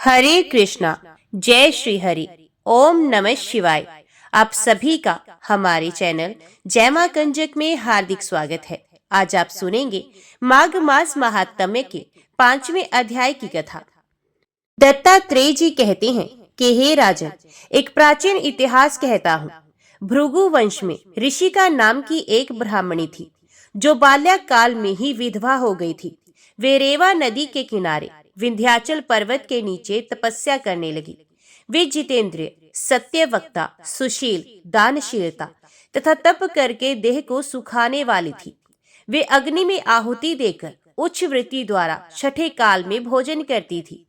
हरे कृष्णा। जय श्री हरि। ओम नमः शिवाय। आप सभी का हमारे चैनल जय मां कंजक में हार्दिक स्वागत है। आज आप सुनेंगे माघ मास महात्म्य के 5वें अध्याय की कथा। दत्तात्रेय जी कहते हैं कि हे राजन, एक प्राचीन इतिहास कहता हूँ। भृगु वंश में ऋषिका नाम की एक ब्राह्मणी थी जो बाल्यकाल में ही विधवा हो गई थी। वे रेवा नदी के किनारे विंध्याचल पर्वत के नीचे तपस्या करने लगी। वे जितेंद्रिय, सत्यवक्ता, सुशील, दानशीलता तथा तप करके देह को सुखाने वाली थी। वे अग्नि में आहुति देकर उच्च वृत्ति द्वारा छठे काल में भोजन करती थी।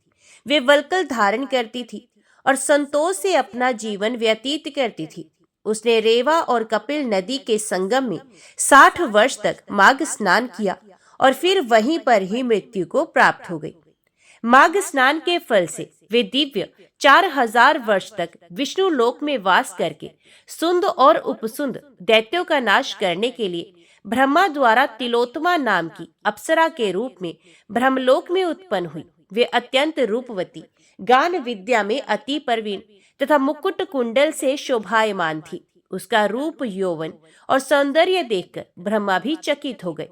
वे वल्कल धारण करती थी और संतोष से अपना जीवन व्यतीत करती थी। उसने रेवा और कपिल नदी के संगम में 60 वर्ष तक माघ स्नान किया और फिर वहीं पर ही मृत्यु को प्राप्त हो गई। माघ स्नान के फल से वे दिव्य 4000 वर्ष तक विष्णु लोक में वास करके सुंद और उपसुंद दैत्यों का नाश करने के लिए ब्रह्मा द्वारा तिलोत्तमा नाम की अप्सरा के रूप में ब्रह्मलोक में उत्पन्न हुई। वे अत्यंत रूपवती, गान विद्या में अति प्रवीण तथा मुकुट कुंडल से शोभायमान थी। उसका रूप, यौवन और सौंदर्य देखकर ब्रह्मा भी चकित हो गए।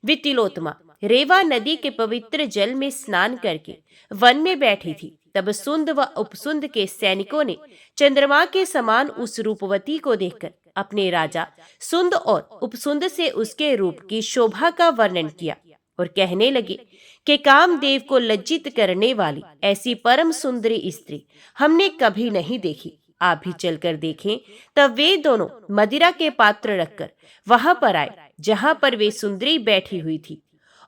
वे तिलोत्तमा रेवा नदी के पवित्र जल में स्नान करके वन में बैठी थी। तब सुंद व उपसुंद के सैनिकों ने चंद्रमा के समान उस रूपवती को देखकर अपने राजा सुंद और उपसुंद से उसके रूप की शोभा का वर्णन किया और कहने लगे कि कामदेव को लज्जित करने वाली ऐसी परम सुंदरी स्त्री हमने कभी नहीं देखी। आप भी चलकर देखें। तब वे दोनों मदिरा के पात्र रखकर वहां पर आए जहां पर वे सुंदरी बैठी हुई थी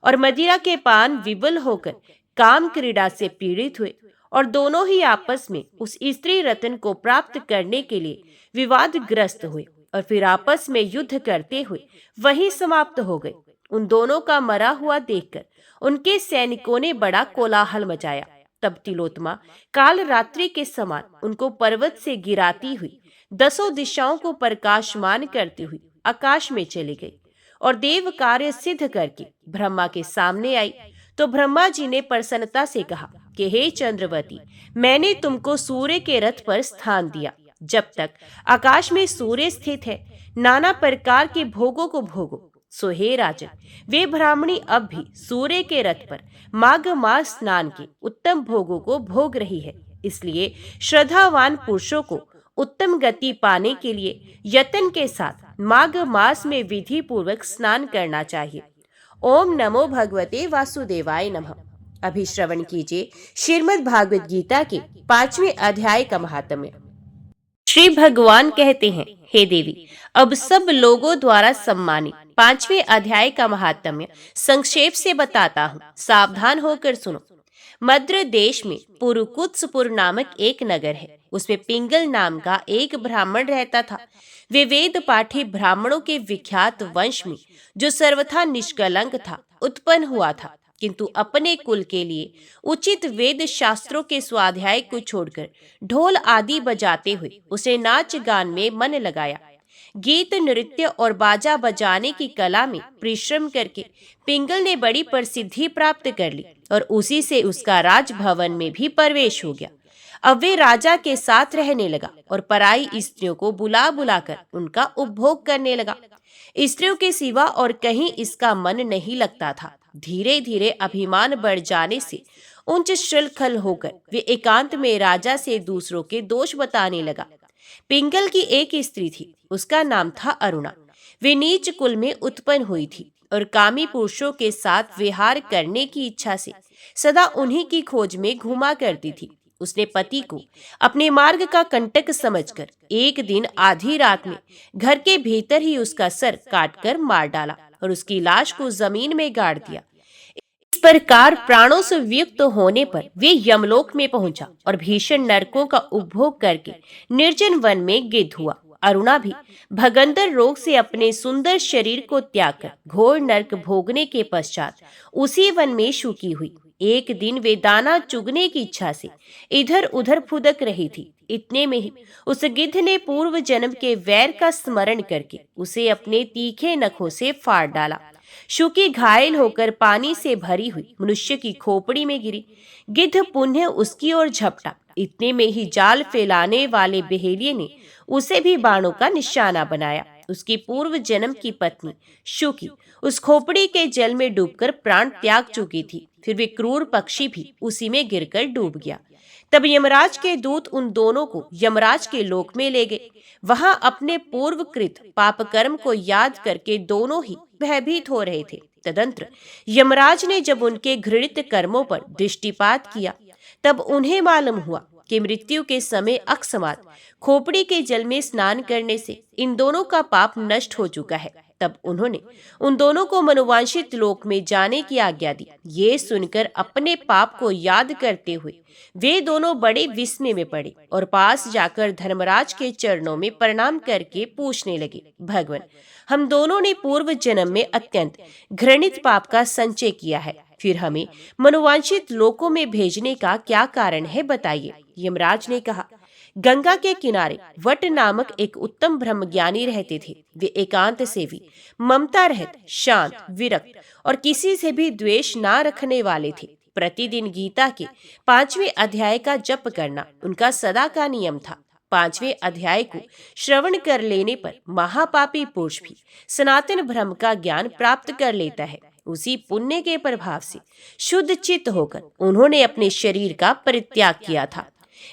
और मदिरा के पान विवल होकर काम क्रीड़ा से पीड़ित हुए और दोनों ही आपस में उस स्त्री रत्न को प्राप्त करने के लिए विवादग्रस्त हुए और फिर आपस में युद्ध करते हुए वहीं समाप्त हो गए। उन दोनों का मरा हुआ देखकर उनके सैनिकों ने बड़ा कोलाहल मचाया। तब तिलोत्तमा काल रात्रि के समान उनको पर्वत से गिराती हुई 10 दिशाओं को प्रकाशमान करती हुई आकाश में चली गई और देव कार्य सिद्ध करके ब्रह्मा के सामने आई। तो ब्रह्मा जी ने प्रसन्नता से कहा कि हे चंद्रवती, मैंने तुमको सूर्य के रथ पर स्थान दिया। जब तक आकाश में सूर्य स्थित है, नाना प्रकार के भोगों को भोगो। सो हे राजन, वे ब्राह्मणी अब भी सूर्य के रथ पर माघ मास स्नान के उत्तम भोगों को भोग रही है। इसलिए श्रद्धावान पुरुषों को उत्तम गति पाने के लिए यत्न के साथ माघ मास में विधि पूर्वक स्नान करना चाहिए। ओम नमो भगवते वासुदेवाय नमः। अभी श्रवण कीजिए श्रीमद् भागवत गीता के 5वें अध्याय का महात्म्य। श्री भगवान कहते हैं, हे देवी, अब सब लोगों द्वारा सम्मानित 5वें अध्याय का महात्म्य संक्षेप से बताता हूँ। सावधान होकर सुनो। मद्र देश में पुरुकुत्सपुर नामक एक नगर है। उसमें पिंगल नाम का एक ब्राह्मण रहता था। वे वेद पाठी ब्राह्मणों के विख्यात वंश में, जो सर्वथा निष्कलंक था, उत्पन्न हुआ था, किंतु अपने कुल के लिए उचित वेद शास्त्रों के स्वाध्याय को छोड़कर ढोल आदि बजाते हुए उसे नाच गान में मन लगाया। गीत, नृत्य और बाजा बजाने की कला में परिश्रम करके पिंगल ने बड़ी प्रसिद्धि प्राप्त कर ली और उसी से उसका राजभवन में भी प्रवेश हो गया। अब वे राजा के साथ रहने लगा और पराई स्त्रियों को बुला बुलाकर उनका उपभोग करने लगा। स्त्रियों के सिवा और कहीं इसका मन नहीं लगता था। धीरे धीरे अभिमान बढ़ जाने से उच्च श्रृंखल होकर वे एकांत में राजा से दूसरों के दोष बताने लगा। पिंगल की एक स्त्री थी, उसका नाम था अरुणा। वे नीच कुल में उत्पन्न हुई थी और कामी पुरुषों के साथ विहार करने की इच्छा से सदा उन्हीं की खोज में घूमा करती थी। उसने पति को अपने मार्ग का कंटक समझकर एक दिन आधी रात में घर के भीतर ही उसका सर काटकर मार डाला और उसकी लाश को जमीन में गाड़ दिया। इस प्रकार प्राणों से वियुक्त होने पर वे यमलोक में पहुंचा और भीषण नरकों का उपभोग करके निर्जन वन में गिद्ध हुआ। अरुणा भी भगंदर रोग से अपने सुंदर शरीर को त्याग कर घोर नरक भोगने के पश्चात उसी वन में शुकी हुई। एक दिन वे दाना चुगने की इच्छा से इधर उधर फुदक रही थी। इतने में ही उस गिद्ध ने पूर्व जन्म के वैर का स्मरण करके उसे अपने तीखे नखों से फाड़ डाला। शुकी घायल होकर पानी से भरी हुई मनुष्य की खोपड़ी में गिरी। गिद्ध पुनः उसकी ओर झपटा। इतने में ही जाल फैलाने वाले बहेलिये ने उसे भी बाणों का निशाना बनाया। उसकी पूर्व जन्म की पत्नी शुकी उस खोपड़ी के जल में डूबकर प्राण त्याग चुकी थी। फिर वे क्रूर पक्षी भी उसी में गिरकर डूब गया। तब यमराज के दूत उन दोनों को यमराज के लोक में ले गए। वहां अपने पूर्वकृत पाप कर्म को याद करके दोनों ही भयभीत हो रहे थे। तदंतर यमराज ने जब उनके घृणित कर्मों पर दृष्टिपात किया, तब उन्हें मालूम हुआ कि मृत्यु के समय अकस्मात खोपड़ी के जल में स्नान करने से इन दोनों का पाप नष्ट हो चुका है। तब उन्होंने उन दोनों को मनुवांशित लोक में जाने की आज्ञा दी। ये सुनकर अपने पाप को याद करते हुए वे दोनों बड़े विस्मय में पड़े और पास जाकर धर्मराज के चरणों में प्रणाम करके पूछने लगे, भगवान, हम दोनों ने पूर्व जन्म में अत्यंत घृणित पाप का संचय किया है, फिर हमें मनुवांशित लोकों में भेजने का क्या कारण है, बताइए। यमराज ने कहा, गंगा के किनारे वट नामक एक उत्तम ब्रह्मज्ञानी रहते थे। वे एकांत सेवी, ममता रहित, शांत, विरक्त और किसी से भी द्वेष ना रखने वाले थे। प्रतिदिन गीता के 5वें अध्याय का जप करना उनका सदा का नियम था। 5वें अध्याय को श्रवण कर लेने पर महापापी पुरुष भी सनातन ब्रह्म का ज्ञान प्राप्त कर लेता है। उसी पुण्य के प्रभाव से शुद्ध चित्त होकर उन्होंने अपने शरीर का परित्याग किया था।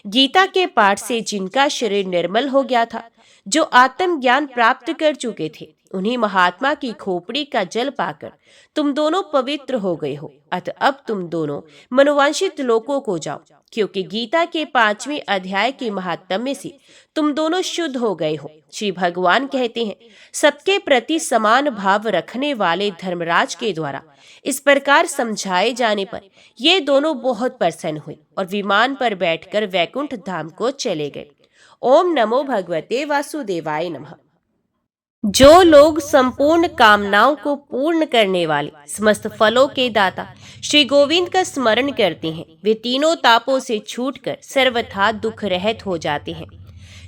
गीता के पाठ से जिनका शरीर निर्मल हो गया था, जो आत्म ज्ञान प्राप्त कर चुके थे, उन्हीं महात्मा की खोपड़ी का जल पाकर तुम दोनों पवित्र हो गए हो। अतः अब तुम दोनों मनुवांशित लोकों को जाओ, क्योंकि गीता के 5वें अध्याय के महात्म्य से तुम दोनों शुद्ध हो गए हो। श्री भगवान कहते हैं, सबके प्रति समान भाव रखने वाले धर्मराज के द्वारा इस प्रकार समझाए जाने पर ये दोनों बहुत प्रसन्न हुए और विमान पर बैठकर वैकुंठ धाम को चले गए। ओम नमो भगवते वासुदेवाय नमः। जो लोग संपूर्ण कामनाओं को पूर्ण करने वाले समस्त फलों के दाता श्री गोविंद का स्मरण करते हैं, वे तीनों तापों से छूटकर सर्वथा दुख रहित हो जाते हैं।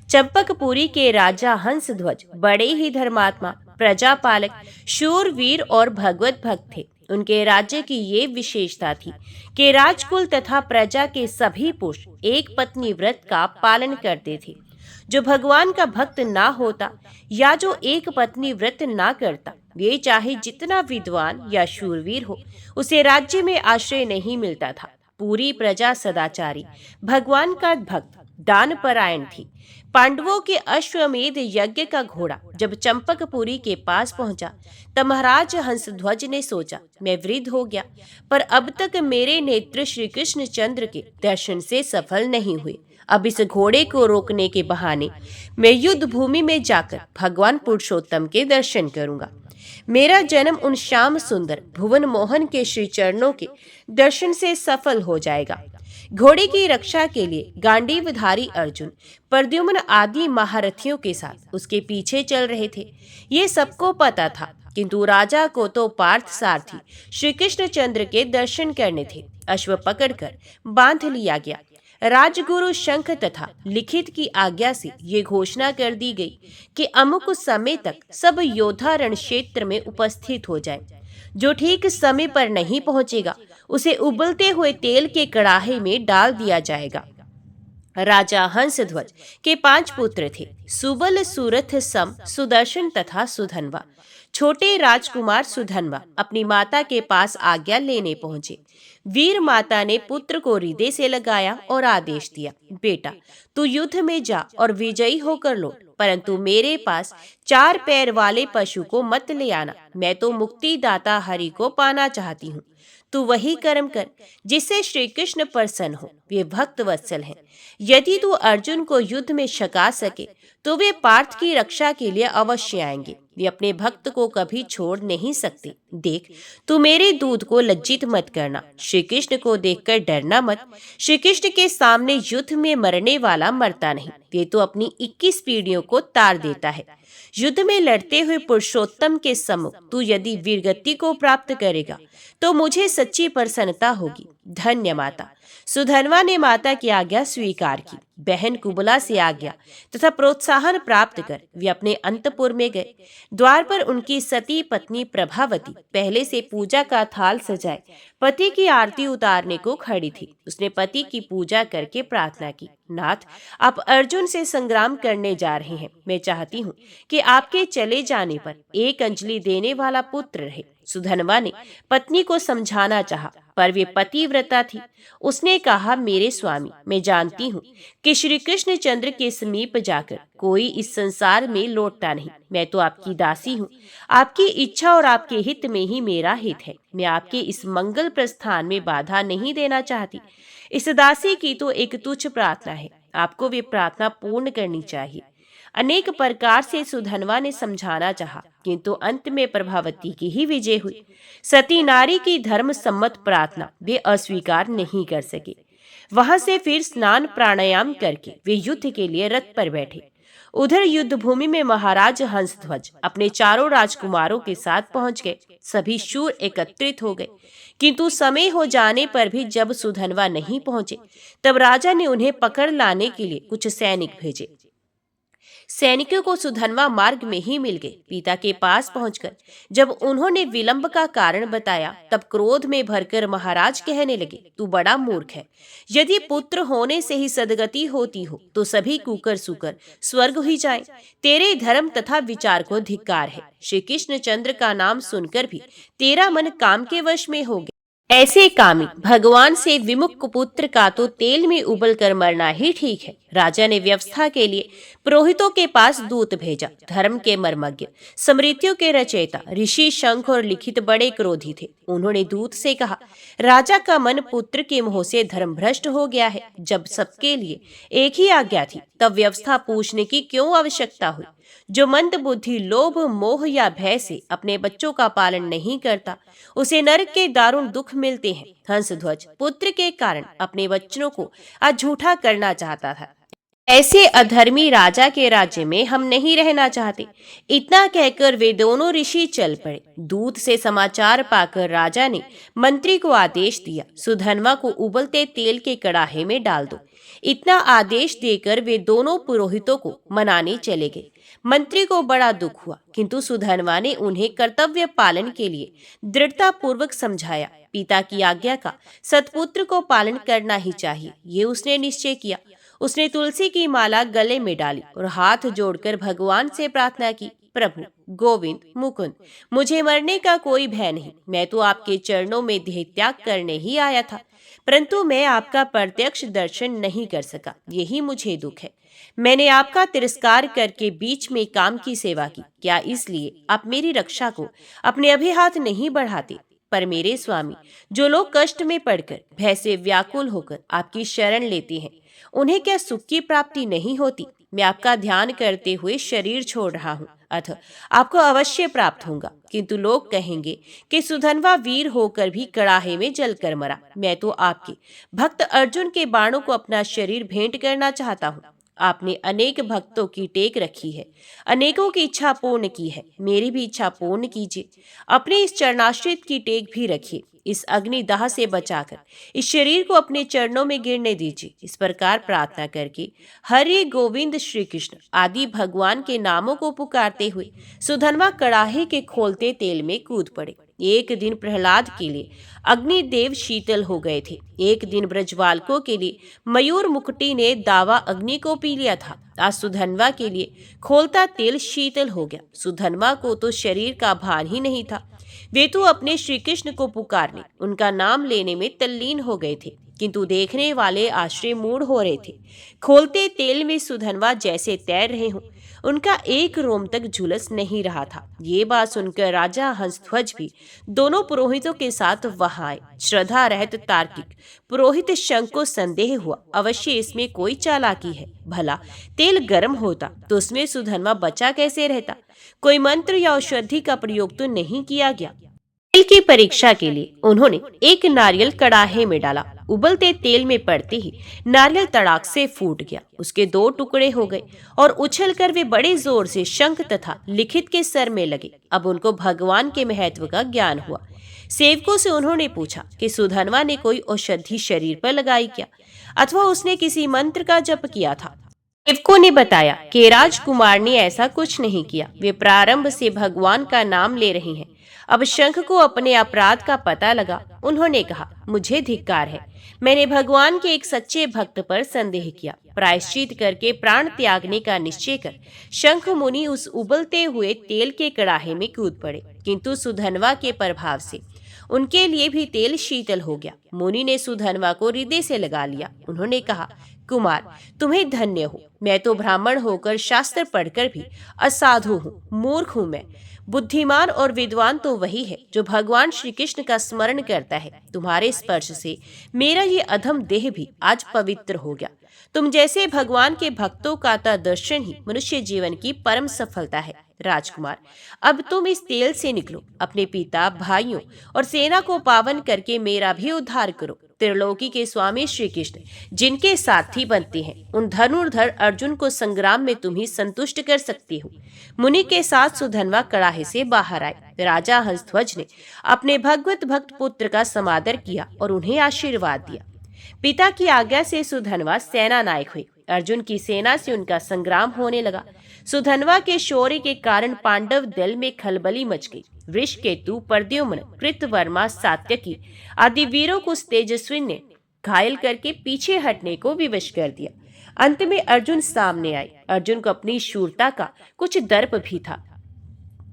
चंपकपुरी के राजा हंसध्वज बड़े ही धर्मात्मा, प्रजापालक, शूरवीर और भगवत भक्त थे। उनके राज्य की ये विशेषता थी कि राजकुल तथा प्रजा के सभी पुरुष एक पत्नी व्रत का पालन करते थे। जो भगवान का भक्त ना होता या जो एक पत्नी व्रत ना करता, वे चाहे जितना विद्वान या शूरवीर हो, उसे राज्य में आश्रय नहीं मिलता था। पूरी प्रजा सदाचारी, भगवान का भक्त, दान परायण थी। पांडवों के अश्वमेध यज्ञ का घोड़ा जब चंपकपुरी के पास पहुंचा, तब महाराज हंसध्वज ने सोचा, मैं वृद्ध हो गया, पर अब तक मेरे नेत्र श्री कृष्ण चंद्र के दर्शन से सफल नहीं हुए। अब इस घोड़े को रोकने के बहाने मैं युद्ध भूमि में जाकर भगवान पुरुषोत्तम के दर्शन करूंगा। मेरा जन्म उन श्याम सुंदर भुवन मोहन के श्री चरणों के दर्शन से सफल हो जाएगा। घोड़े की रक्षा के लिए गांडीवधारी अर्जुन, प्रद्युम्न आदि महारथियों के साथ उसके पीछे चल रहे थे। ये सबको पता था, किंतु राजा को तो पार्थ सारथी श्री कृष्ण चंद्र के दर्शन करने थे। अश्व पकड़कर बांध लिया गया। राजगुरु शंख तथा लिखित की आज्ञा से ये घोषणा कर दी गई कि अमुक समय तक सब योद्धा रण क्षेत्र में उपस्थित हो जाएं। जो ठीक समय पर नहीं पहुंचेगा, उसे उबलते हुए तेल के कड़ाहे में डाल दिया जाएगा। राजा हंसध्वज के 5 पुत्र थे, सुबल, सुरथ, सम, सुदर्शन तथा सुधनवा। छोटे राजकुमार सुधनवा अपनी माता के पास आज्ञा लेने पहुंचे। वीर माता ने पुत्र को हृदय से लगाया और आदेश दिया, बेटा तू युद्ध में जा और विजयी होकर लौट, परंतु मेरे पास 4 पैर वाले पशु को मत ले आना। मैं तो मुक्तिदाता हरि को पाना चाहती हूँ। तू वही कर्म कर जिससे श्री कृष्ण प्रसन्न हो। वे भक्त वत्सल हैं। यदि तू अर्जुन को युद्ध में छका सके तो वे पार्थ की रक्षा के लिए अवश्य आएंगे। वे अपने भक्त को कभी छोड़ नहीं सकते। देख, तू मेरे दूध को लज्जित मत करना। श्री कृष्ण को देखकर डरना मत। श्री कृष्ण के सामने युद्ध में मरने वाला मरता नहीं, वे तो अपनी 21 पीढ़ियों को तार देता है। युद्ध में लड़ते हुए पुरुषोत्तम के सम्मुख तू यदि वीरगति को प्राप्त करेगा तो मुझे सच्ची प्रसन्नता होगी। धन्य माता। सुधनवा ने माता की आज्ञा स्वीकार की। बहन कुबला से आज्ञा तथा प्रोत्साहन प्राप्त कर वे अपने अंतपुर में गए। द्वार पर उनकी सती पत्नी प्रभावती पहले से पूजा का थाल सजाए पति की आरती उतारने को खड़ी थी। उसने पति की पूजा करके प्रार्थना की, नाथ, आप अर्जुन से संग्राम करने जा रहे हैं। मैं चाहती हूँ कि आपके चले जाने पर एक अंजलि देने वाला पुत्र रहे। सुधनवा ने पत्नी को समझाना चाहा, पर वे पतिव्रता थी। उसने कहा, मेरे स्वामी, मैं जानती हूँ कि श्री कृष्ण चंद्र के समीप जाकर कोई इस संसार में लौटता नहीं। मैं तो आपकी दासी हूँ। आपकी इच्छा और आपके हित में ही मेरा हित है। मैं आपके इस मंगल प्रस्थान में बाधा नहीं देना चाहती। इस दासी की तो एक तुच्छ प्रार्थना है, आपको वे प्रार्थना पूर्ण करनी चाहिए। अनेक प्रकार से सुधनवा ने समझाना चाहा, किंतु अंत में प्रभावती की ही विजय हुई। सती नारी की धर्म सम्मत प्रार्थना वे अस्वीकार नहीं कर सके। वहां से फिर स्नान प्राणायाम करके वे युद्ध के लिए रथ पर बैठे। उधर युद्ध भूमि में महाराज हंसध्वज अपने चारों राजकुमारों के साथ पहुंच गए। सभी शूर एकत्रित हो गए, किंतु समय हो जाने पर भी जब सुधनवा नहीं पहुंचे, तब राजा ने उन्हें पकड़ लाने के लिए कुछ सैनिक भेजे। सैनिकों को सुधनवा मार्ग में ही मिल गए। पिता के पास पहुंचकर जब उन्होंने विलंब का कारण बताया, तब क्रोध में भरकर महाराज कहने लगे, तू बड़ा मूर्ख है। यदि पुत्र होने से ही सदगति होती हो तो सभी कुकर सुकर स्वर्ग ही जाएं। तेरे धर्म तथा विचार को धिक्कार है। श्री कृष्ण चंद्र का नाम सुनकर भी तेरा मन काम के वश में हो गया। ऐसे कामी भगवान से विमुख कुपुत्र का तो तेल में उबल कर मरना ही ठीक है। राजा ने व्यवस्था के लिए पुरोहितों के पास दूत भेजा। धर्म के मर्मज्ञ, स्मृतियों के रचयिता ऋषि शंख और लिखित बड़े क्रोधी थे। उन्होंने दूत से कहा, राजा का मन पुत्र के मोह से धर्म भ्रष्ट हो गया है। जब सबके लिए एक ही आज्ञा थी, तब व्यवस्था पूछने की क्यों आवश्यकता हुई? जो मंद बुद्धि, लोभ, मोह या भय से अपने बच्चों का पालन नहीं करता, उसे नरक के दारुण दुख मिलते हैं। हंसध्वज पुत्र के कारण अपने बच्चों को आज झूठा करना चाहता था। ऐसे अधर्मी राजा के राज्य में हम नहीं रहना चाहते। इतना कहकर वे दोनों ऋषि चल पड़े। दूत से समाचार पाकर राजा ने मंत्री को आदेश दिया, सुधनवा को उबलते तेल के कड़ाहे में डाल दो। इतना आदेश देकर वे दोनों पुरोहितों को मनाने चले गए। मंत्री को बड़ा दुख हुआ, किंतु सुधनवा ने उन्हें कर्तव्य पालन के लिए दृढ़ता पूर्वक समझाया। पिता की आज्ञा का सत्पुत्र को पालन करना ही चाहिए, ये उसने निश्चय किया। उसने तुलसी की माला गले में डाली और हाथ जोड़कर भगवान से प्रार्थना की, प्रभु, गोविंद, मुकुंद, मुझे मरने का कोई भय नहीं। मैं तो आपके चरणों में देह त्याग करने ही आया था, परंतु मैं आपका प्रत्यक्ष दर्शन नहीं कर सका, यही मुझे दुख है। मैंने आपका तिरस्कार करके बीच में काम की सेवा की। क्या इसलिए आप मेरी रक्षा को अपने अभिहाथ नहीं बढ़ाते? पर मेरे स्वामी, जो लोग कष्ट में पड़कर भय से व्याकुल होकर आपकी शरण लेते हैं, उन्हें क्या सुख की प्राप्ति नहीं होती? मैं आपका ध्यान करते हुए शरीर छोड़ रहा हूँ, अतः आपको अवश्य प्राप्त होगा। किंतु लोग कहेंगे कि सुधनवा वीर होकर भी कड़ाहे में जलकर मरा। मैं तो आपके भक्त अर्जुन के बाणों को अपना शरीर भेंट करना चाहता हूँ। आपने अनेक भक्तों की टेक रखी है, अनेकों की इच्छा पूर्ण की है, मेरी भी इच्छा पूर्ण कीजिए। अपने इस चरणाश्रित की टेक भी रखिए। इस अग्निदाह से बचाकर इस शरीर को अपने चरणों में गिरने दीजिए। इस प्रकार प्रार्थना करके हरि, गोविंद, श्री कृष्ण आदि भगवान के नामों को पुकारते हुए सुधनवा कड़ाहे के खोलते तेल में कूद पड़े। एक दिन प्रहलाद के लिए अग्निदेव शीतल हो गए थे। एक दिन ब्रजबालकों के लिए मयूर मुकुटी ने दावा अग्नि को पी लिया था। आज सुधनवा के लिए खोलता तेल शीतल हो गया। सुधनवा को तो शरीर का भान ही नहीं था। वे तो अपने श्री कृष्ण को पुकारने, उनका नाम लेने में तल्लीन हो गए थे, किंतु देखने वाले आश्चर्य मूढ़ हो रहे थे। खोलते तेल में सुधनवा जैसे तैर रहे हों, उनका एक रोम तक झुलस नहीं रहा था। ये बात सुनकर राजा हंसध्वज भी दोनों पुरोहितों के साथ वहां आए। श्रद्धा रहित तार्किक पुरोहित शंख को संदेह हुआ, अवश्य इसमें कोई चालाकी है। भला तेल गर्म होता तो उसमें सुधनवा बचा कैसे रहता? कोई मंत्र या औषधि का प्रयोग तो नहीं किया गया। तेल की परीक्षा के लिए उन्होंने एक नारियल कड़ाहे में डाला। उबलते तेल में पड़ते ही नारियल तड़ाक से फूट गया। उसके 2 टुकड़े हो गए और उछलकर वे बड़े जोर से शंख तथा लिखित के सर में लगे। अब उनको भगवान के महत्व का ज्ञान हुआ। सेवकों से उन्होंने पूछा कि सुधनवा ने कोई औषधि शरीर पर लगाई क्या, अथवा उसने किसी मंत्र का जप किया था। सेवकों ने बताया कि राजकुमार ने ऐसा कुछ नहीं किया, वे प्रारंभ से भगवान का नाम ले रही हैं। अब शंख को अपने अपराध का पता लगा। उन्होंने कहा, मुझे धिक्कार है, मैंने भगवान के एक सच्चे भक्त पर संदेह किया। प्रायश्चित करके प्राण त्यागने का निश्चय कर शंख मुनि उस उबलते हुए तेल के कड़ाहे में कूद पड़े, किंतु सुधनवा के प्रभाव से उनके लिए भी तेल शीतल हो गया। मुनि ने सुधनवा को हृदय से लगा लिया। उन्होंने कहा, कुमार, तुम्हें धन्य हो, मैं तो ब्राह्मण होकर शास्त्र पढ़कर भी असाधु हूँ, मूर्ख हूँ मैं। बुद्धिमान और विद्वान तो वही है जो भगवान श्री कृष्ण का स्मरण करता है। तुम्हारे स्पर्श से मेरा ये अधम देह भी आज पवित्र हो गया। तुम जैसे भगवान के भक्तों का दर्शन ही मनुष्य जीवन की परम सफलता है। राजकुमार, अब तुम इस तेल से निकलो, अपने पिता, भाइयों और सेना को पावन करके मेरा भी उद्धार करो। त्रिलोकी के स्वामी श्री कृष्ण जिनके साथी बनते हैं, उन धनुर्धर अर्जुन को संग्राम में तुम ही संतुष्ट कर सकती हो। मुनि के साथ सुधनवा कड़ाहे से बाहर आए। राजा हंसध्वज ने अपने भगवत भक्त पुत्र का समादर किया और उन्हें आशीर्वाद दिया। पिता की आज्ञा से सुधनवा सेना नायक हुए। अर्जुन की सेना से उनका संग्राम होने लगा। सुधनवा के शौर्य के कारण पांडव दल में खलबली मच गई। वृषकेतु, प्रद्युम्न, कृतवर्मा, सात्यकी आदि वीरों को तेजस्वी ने घायल करके पीछे हटने को विवश कर दिया। अंत में अर्जुन सामने आए। अर्जुन को अपनी शूरता का कुछ दर्प भी था,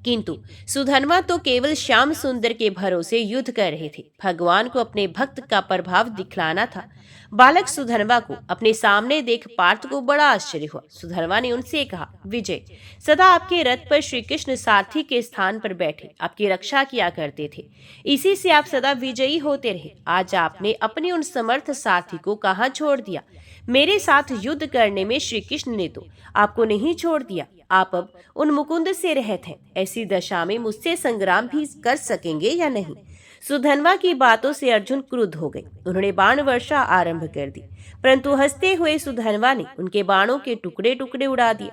किंतु सुधनवा तो केवल श्याम सुंदर के भरोसे युद्ध कर रहे थे। भगवान को अपने भक्त का प्रभाव दिखलाना था। बालक सुधनवा को अपने सामने देख पार्थ को बड़ा आश्चर्य हुआ। सुधनवा ने उनसे कहा, विजय, सदा आपके रथ पर श्री कृष्ण सारथी के स्थान पर बैठे आपकी रक्षा किया करते थे, इसी से आप सदा विजयी होते रहे। आज आपने अपने उन समर्थ सारथी को कहाँ छोड़ दिया? मेरे साथ युद्ध करने में श्री कृष्ण ने तो आपको नहीं छोड़ दिया। आप अब उन मुकुंद से रहत हैं, ऐसी दशा में मुझसे संग्राम भी कर सकेंगे या नहीं? सुधनवा की बातों से अर्जुन क्रुद्ध हो गए। उन्होंने बाण वर्षा आरंभ कर दी, परंतु हंसते हुए सुधनवा ने उनके बाणों के टुकड़े टुकड़े उड़ा दिए।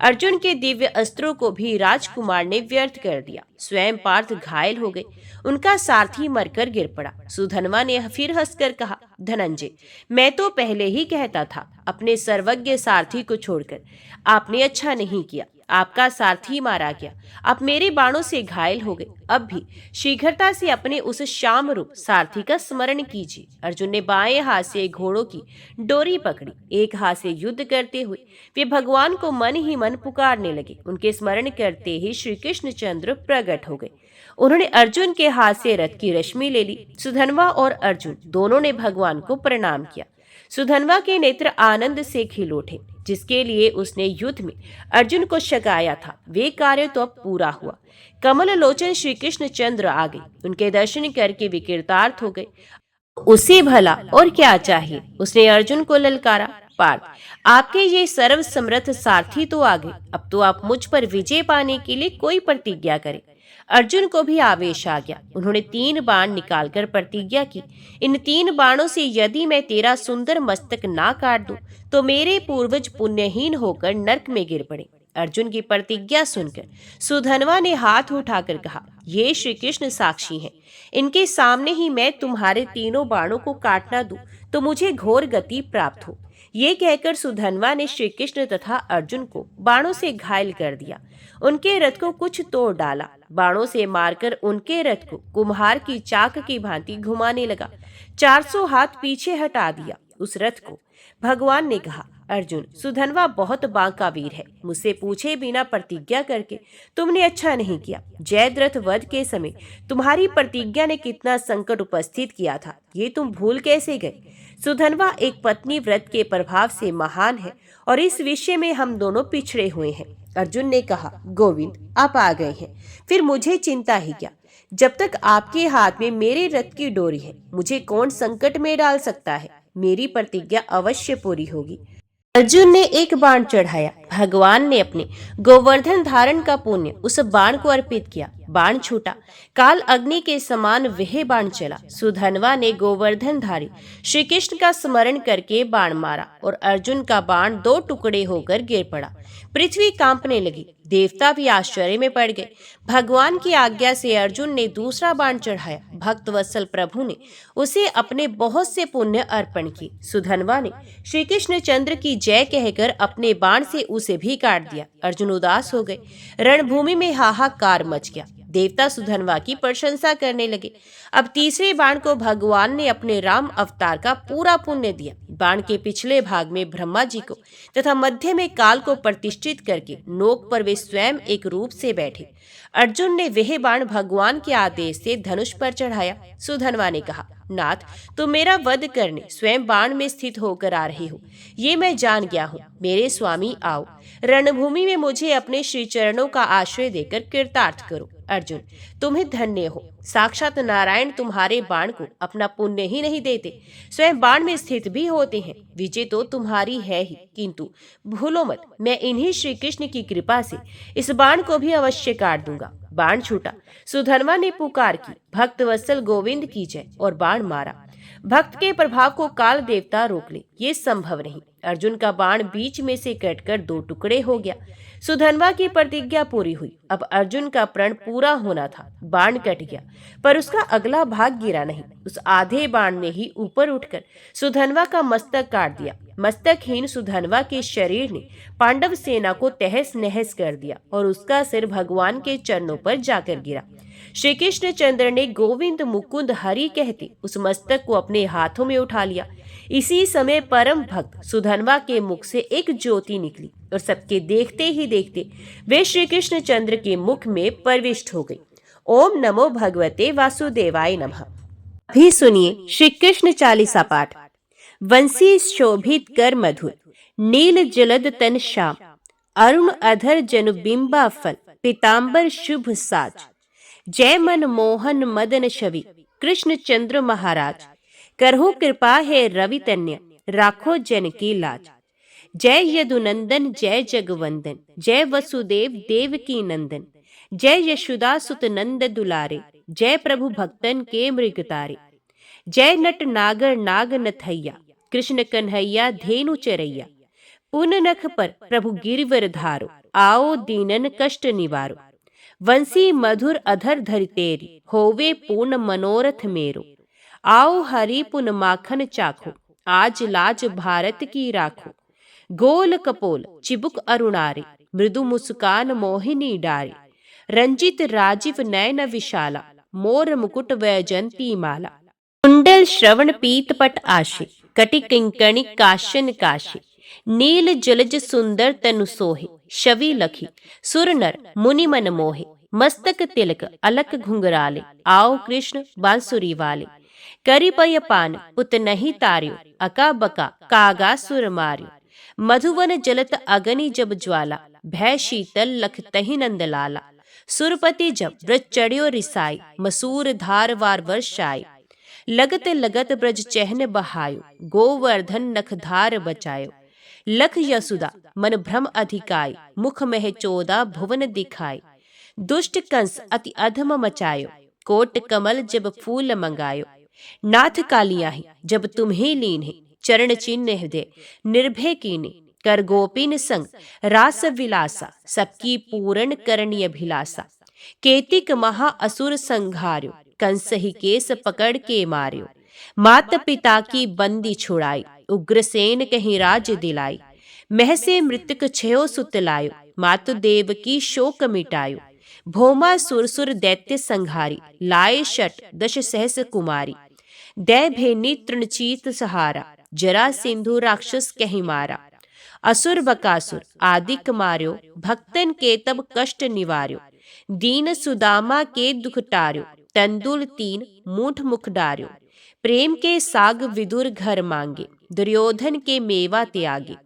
अर्जुन के दिव्य अस्त्रों को भी राजकुमार ने व्यर्थ कर दिया। स्वयं पार्थ घायल हो गए, उनका सारथी मरकर गिर पड़ा। सुधनवा ने फिर हंसकर कहा, धनंजय, मैं तो पहले ही कहता था, अपने सर्वज्ञ सारथी को छोड़कर आपने अच्छा नहीं किया। आपका सारथी मारा गया, आप मेरे बाणों से घायल हो गए। अब भी शीघ्रता से अपने उस श्याम रूप सारथी का स्मरण कीजिए। अर्जुन ने बाएं हाथ से घोड़ों की डोरी पकड़ी। एक हाथ से युद्ध करते हुए वे भगवान को मन ही मन पुकारने लगे। उनके स्मरण करते ही श्री कृष्ण चंद्र प्रकट हो गए। उन्होंने अर्जुन के हाथ से रथ की रश्मि ले ली। सुधनवा और अर्जुन दोनों ने भगवान को प्रणाम किया। सुधनवा के नेत्र आनंद से खिल उठे। जिसके लिए उसने युद्ध में अर्जुन को शकाया था, वे कार्य तो अब पूरा हुआ। कमल लोचन श्री कृष्ण चंद्र आ गए। उनके दर्शन करके वे कृतार्थ हो गए। उसे भला और क्या चाहिए? उसने अर्जुन को ललकारा, पार्थ, आपके ये सर्व समर्थ सारथी तो आ गए, अब तो आप मुझ पर विजय पाने के लिए कोई प्रतिज्ञा करें। अर्जुन को भी आवेश आ गया। उन्होंने 3 बाण निकालकर प्रतिज्ञा की, इन 3 बाणों से यदि मैं तेरा सुंदर मस्तक ना काट दूं, तो मेरे पूर्वज पुण्यहीन होकर नरक में गिर पड़े। अर्जुन की प्रतिज्ञा सुनकर सुधनवा ने हाथ उठाकर कहा, ये श्री कृष्ण साक्षी हैं, इनके सामने ही मैं तुम्हारे तीनों बाणों को काटना दूं तो मुझे घोर गति प्राप्त हो। ये कहकर सुधनवा ने श्री कृष्ण तथा अर्जुन को बाणों से घायल कर दिया। उनके रथ को कुछ तोड़ डाला। बाणों से मारकर उनके रथ को कुम्हार की चाक की भांति घुमाने लगा। 400 हाथ पीछे हटा दिया उस रथ को। भगवान ने कहा, अर्जुन, सुधनवा बहुत बांका वीर है, मुझसे पूछे बिना प्रतिज्ञा करके तुमने अच्छा नहीं किया। जयद्रथ वध के समय तुम्हारी प्रतिज्ञा ने कितना संकट उपस्थित किया था, ये तुम भूल कैसे गए? सुधनवा एक पत्नी व्रत के प्रभाव से महान है और इस विषय में हम दोनों पिछड़े हुए हैं। अर्जुन ने कहा, गोविंद, आप आ गए हैं, फिर मुझे चिंता ही क्या? जब तक आपके हाथ में मेरे रथ की डोरी है, मुझे कौन संकट में डाल सकता है? मेरी प्रतिज्ञा अवश्य पूरी होगी। अर्जुन ने एक बाण चढ़ाया। भगवान ने अपने गोवर्धन धारण का पुण्य उस बाण को अर्पित किया। बाण छूटा, काल अग्नि के समान वह बाण चला। सुधनवा ने गोवर्धनधारी श्री कृष्ण का स्मरण करके बाण मारा और अर्जुन का बाण 2 टुकड़े होकर गिर पड़ा। पृथ्वी कांपने लगी, देवता भी आश्चर्य में पड़ गए। भगवान की आज्ञा से अर्जुन ने दूसरा बाण चढ़ाया। भक्त वत्सल प्रभु ने उसे अपने बहुत से पुण्य अर्पण किए। सुधनवा ने श्री कृष्ण चंद्र की जय कहकर अपने बाण से उसे भी काट दिया। अर्जुन उदास हो गए। रणभूमि में हाहाकार मच गया। देवता सुधनवा की प्रशंसा करने लगे। अब तीसरे बाण को भगवान ने अपने राम अवतार का पूरा पुण्य दिया। बाण के पिछले भाग में ब्रह्मा जी को तथा मध्य में काल को प्रतिष्ठित करके नोक पर वे स्वयं एक रूप से बैठे। अर्जुन ने वह बाण भगवान के आदेश से धनुष पर चढ़ाया। सुधनवा ने कहा, नाथ, तुम मेरा वध करने स्वयं बाण में स्थित होकर आ रहे हो, ये मैं जान गया हूँ। मेरे स्वामी आओ, रणभूमि में मुझे अपने श्री चरणों का आश्रय देकर कृतार्थ करो। अर्जुन, तुम्हें धन्य हो, साक्षात नारायण तुम्हारे बाण को अपना पुण्य ही नहीं देते, स्वयं बाण में स्थित भी होते हैं। विजय तो तुम्हारी है ही, किंतु भूलो मत, मैं इन्हीं श्री कृष्ण की कृपा से इस बाण को भी अवश्य काट दूंगा। बाण छूटा, सुधनवा ने पुकार की, भक्त वत्सल गोविंद की जय, और बाण मारा। भक्त के प्रभाव को काल देवता रोक ले, ये संभव नहीं। अर्जुन का बाण बीच में से कटकर 2 टुकड़े हो गया। सुधनवा की प्रतिज्ञा पूरी हुई। अब अर्जुन का प्रण पूरा होना था। बाण कट गया, पर उसका अगला भाग गिरा नहीं। उस आधे बाण ने ही ऊपर उठकर सुधनवा का मस्तक काट दिया। मस्तकहीन सुधनवा के शरीर ने पांडव सेना को तहस नहस कर दिया और उसका सिर भगवान के चरणों पर जाकर गिरा। श्री कृष्ण चंद्र ने गोविंद मुकुंद हरि कहते उस मस्तक को अपने हाथों में उठा लिया। इसी समय परम भक्त सुधनवा के मुख से एक ज्योति निकली और सबके देखते ही देखते वे श्री कृष्ण चंद्र के मुख में प्रविष्ट हो गई। ओम नमो भगवते वासुदेवाय नमः। अभी सुनिए श्री कृष्ण चालीसा पाठ। वंशी शोभित कर मधुर, नील जलद तन श्याम, अरुण अधर जनु बिंबा फल, पीतांबर शुभ साज। जय मन मोहन मदन छवि, कृष्ण चंद्र महाराज। करहु कृपा है रवि तन्य, राखो जन की लाज। जय यदुनंदन जय जगवंदन, जय वसुदेव देव की नंदन। जय यशोदा सुत नंद दुलारे, जय प्रभु भक्तन के मृगतारे। जय नट नागर नाग नथैया, कृष्ण कन्हैया धेनु चरैया। पुन नख पर प्रभु गिरिवर धारो, आओ दीनन कष्ट निवारो। वंशी मधुर अधर धरि तेरी, होवे पूर्ण मनोरथ मेरो। आओ हरि पुन माखन चाखो, आज लाज भारत की राखो। गोल कपोल चिबुक अरुणारे, मृदु मुस्कान मोहिनी डारे। रंजित राजीव नयन विशाला, मोर मुकुट वैजंती माला। कुंडल श्रवण पीत पट आशे, कटि किंकणी काशन काशे। नील जलज सुंदर तनु सोहे, शवि लखी सुर नर मुनि मन मोहे। मस्तक तिलक अलक घुंघराले, आओ कृष्ण बांसुरी वाले। करि पय पान पुत नहीं तार्यो, अका बका कागा सुर मार्यो। मधुवन जलत अगनि जब ज्वाला, भय शीतल लख तहि नंद लाला। सुरपति जब ब्रज चढ़ियो रिसाई, मसूर धार वार वर्षाई। लगत लगत ब्रज चहन बहायो, गोवर्धन नख धार बचायो। लख यशुदा मन भ्रम अधिकाई, मुख मह 14 भुवन दिखाई। दुष्ट कंस अति अधम मचायो, कोट कमल जब फूल मंगायो। नाथ कालियाहि जब तुम्हें लीन है, चरण चिन्ह हृदय निर्भय कीने। कर गोपिन संग रास विलासा, सबकी पूर्ण करणी अभिलाषा। केतिक महा असुर संघार्यो, कंस ही केस पकड़ के मार्यो। मात पिता की बंदी छुड़ाई, उग्रसेन कहीं राज दिलाई। मह से मृतक छयो सुत लायो, मातु देव की शोक मिटायो। भौमा सुरसुर दैत्य संघारी, लाए शट दश सहस कुमारी। दै भेनी तृणचीत सहारा, जरा सिंधु राक्षस कहीं मारा। असुर बकासुर आदिक मार्यो, भक्तन के तब कष्ट निवार्यो। दीन सुदामा के दुख टार्यो, तंदुल 3 मूठ मुख डार्यो। प्रेम के साग विदुर घर मांगे, दुर्योधन के मेवा त्यागे।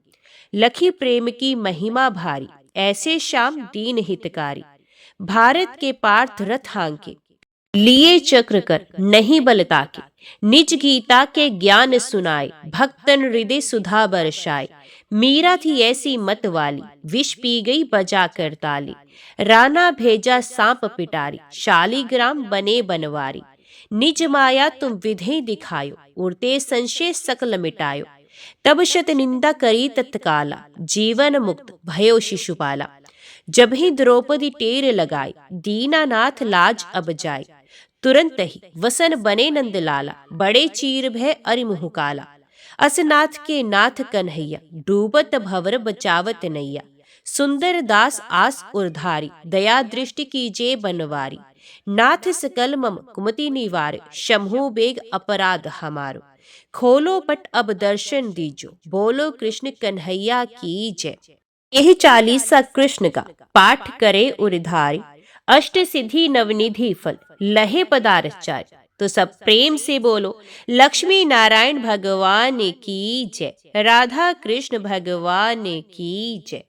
लखी प्रेम की महिमा भारी, ऐसे श्याम दीन हितकारी। भारत के पार्थ रथ हांके, लिए चक्र कर नहीं बल ताके। निज गीता के ज्ञान सुनाए, भक्तन हृदय सुधा बरसाए। मीरा थी ऐसी मत वाली, विष पी गई बजा कर ताली। राणा भेजा सांप पिटारी, शालीग्राम बने बनवारी। निज माया तुम विधि दिखायो, उड़ते संशय सकल मिटायो। तब शत निंदा करी तत्काला, जीवन मुक्त भयो शिशुपाला। जब ही द्रौपदी टेर लगाई, दीनानाथ लाज अब जाए। तुरंत ही वसन बने नंदलाला, बड़े चीर भय अरिमुह काला। असनाथ के नाथ कन्हैया, डूबत भवर बचावत नैया। सुंदर दास आस उरधारी, दया दृष्टि कीजे बनवारी। नाथ सकल मम कुमति निवार, शम्हु बेग अपराध हमारो। खोलो पट अब दर्शन दीजो, बोलो कृष्ण कन्हैया की जय। यही चालीसा कृष्ण का पाठ करे उरधारी, अष्ट सिद्धि नवनिधि फल लहे पदारथ चार। तो सब प्रेम से बोलो लक्ष्मी नारायण भगवान की जय, राधा कृष्ण भगवान की जय।